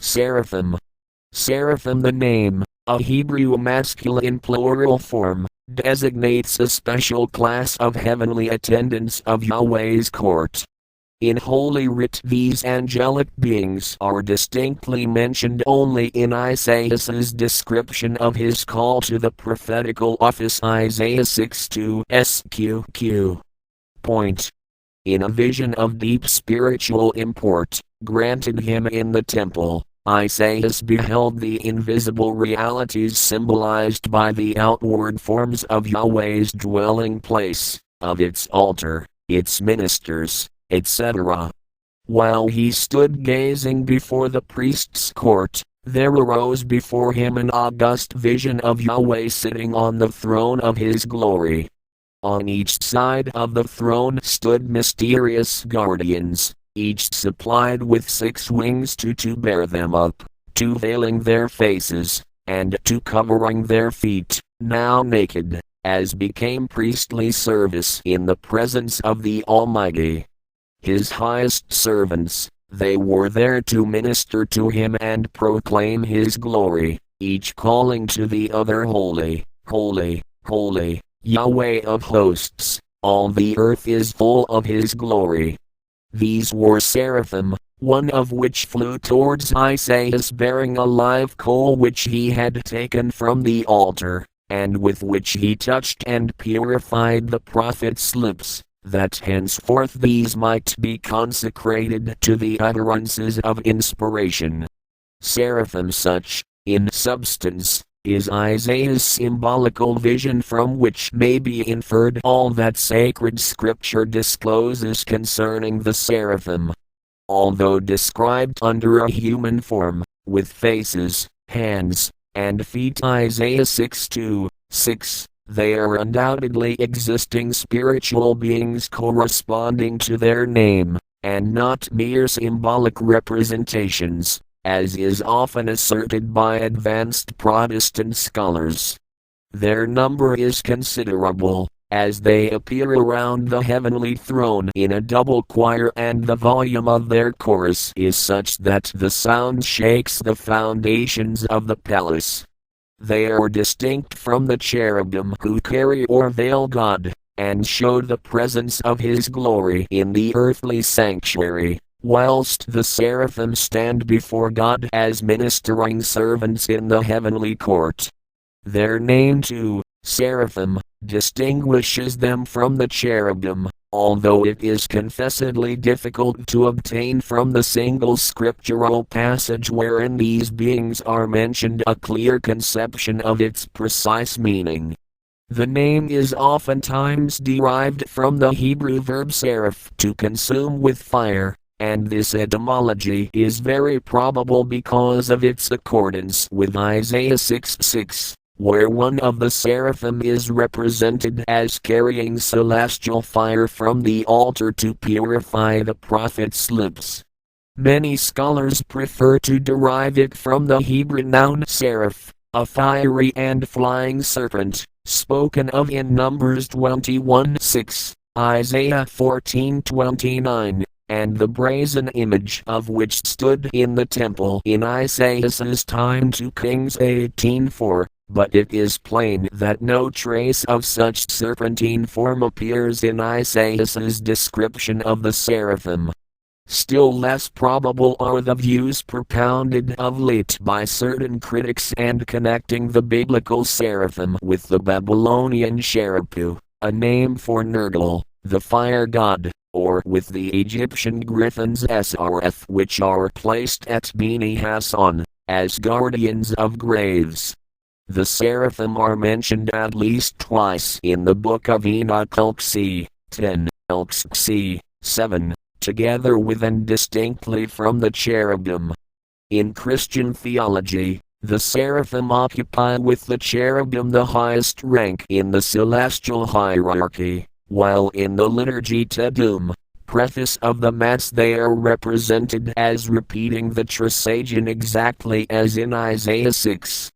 Seraphim. Seraphim, the name, a Hebrew masculine plural form, designates a special class of heavenly attendants of Yahweh's court. In Holy Writ, these angelic beings are distinctly mentioned only in Isaiah's description of his call to the prophetical office, Isaiah 6:2 SQQ. Point. In a vision of deep spiritual import, granted him in the temple, Isaiah beheld the invisible realities symbolized by the outward forms of Yahweh's dwelling place, of its altar, its ministers, etc. While he stood gazing before the priest's court, there arose before him an august vision of Yahweh sitting on the throne of his glory. On each side of the throne stood mysterious guardians, each supplied with 6 wings, two to bear them up, 2 veiling their faces, and 2 covering their feet, now naked, as became priestly service in the presence of the Almighty. His highest servants, they were there to minister to him and proclaim his glory, each calling to the other, Holy, holy, holy, Yahweh of hosts, all the earth is full of his glory. These were seraphim, one of which flew towards Isaiah bearing a live coal which he had taken from the altar, and with which he touched and purified the prophet's lips, that henceforth these might be consecrated to the utterances of inspiration. Seraphim, such, in substance, is Isaiah's symbolical vision, from which may be inferred all that sacred scripture discloses concerning the seraphim. Although described under a human form, with faces, hands, and feet, Isaiah 6:2-6, they are undoubtedly existing spiritual beings corresponding to their name, and not mere symbolic representations, as is often asserted by advanced Protestant scholars. Their number is considerable, as they appear around the heavenly throne in a double choir, and the volume of their chorus is such that the sound shakes the foundations of the palace. They are distinct from the cherubim who carry or veil God, and show the presence of his glory in the earthly sanctuary, whilst the seraphim stand before God as ministering servants in the heavenly court. Their name too, Seraphim, distinguishes them from the cherubim, although it is confessedly difficult to obtain from the single scriptural passage wherein these beings are mentioned a clear conception of its precise meaning. The name is oftentimes derived from the Hebrew verb seraph, to consume with fire, and this etymology is very probable because of its accordance with Isaiah 6:6, where one of the seraphim is represented as carrying celestial fire from the altar to purify the prophet's lips. Many scholars prefer to derive it from the Hebrew noun seraph, a fiery and flying serpent, spoken of in Numbers 21:6, Isaiah 14:29, and the brazen image of which stood in the temple in Isaiah's time, 2 Kings 18:4. But it is plain that no trace of such serpentine form appears in Isaiah's description of the seraphim. Still less probable are the views propounded of late by certain critics and connecting the biblical seraphim with the Babylonian Sherapu, a name for Nergal, the fire god, or with the Egyptian griffins Esareth, which are placed at Beni Hassan, as guardians of graves. The seraphim are mentioned at least twice in the book of Enoch, Elxi 10, Elxi 7, together with and distinctly from the cherubim. In Christian theology, the seraphim occupy with the cherubim the highest rank in the celestial hierarchy, while in the liturgy Te Deum, preface of the Mass, they are represented as repeating the Trisagion exactly as in Isaiah 6.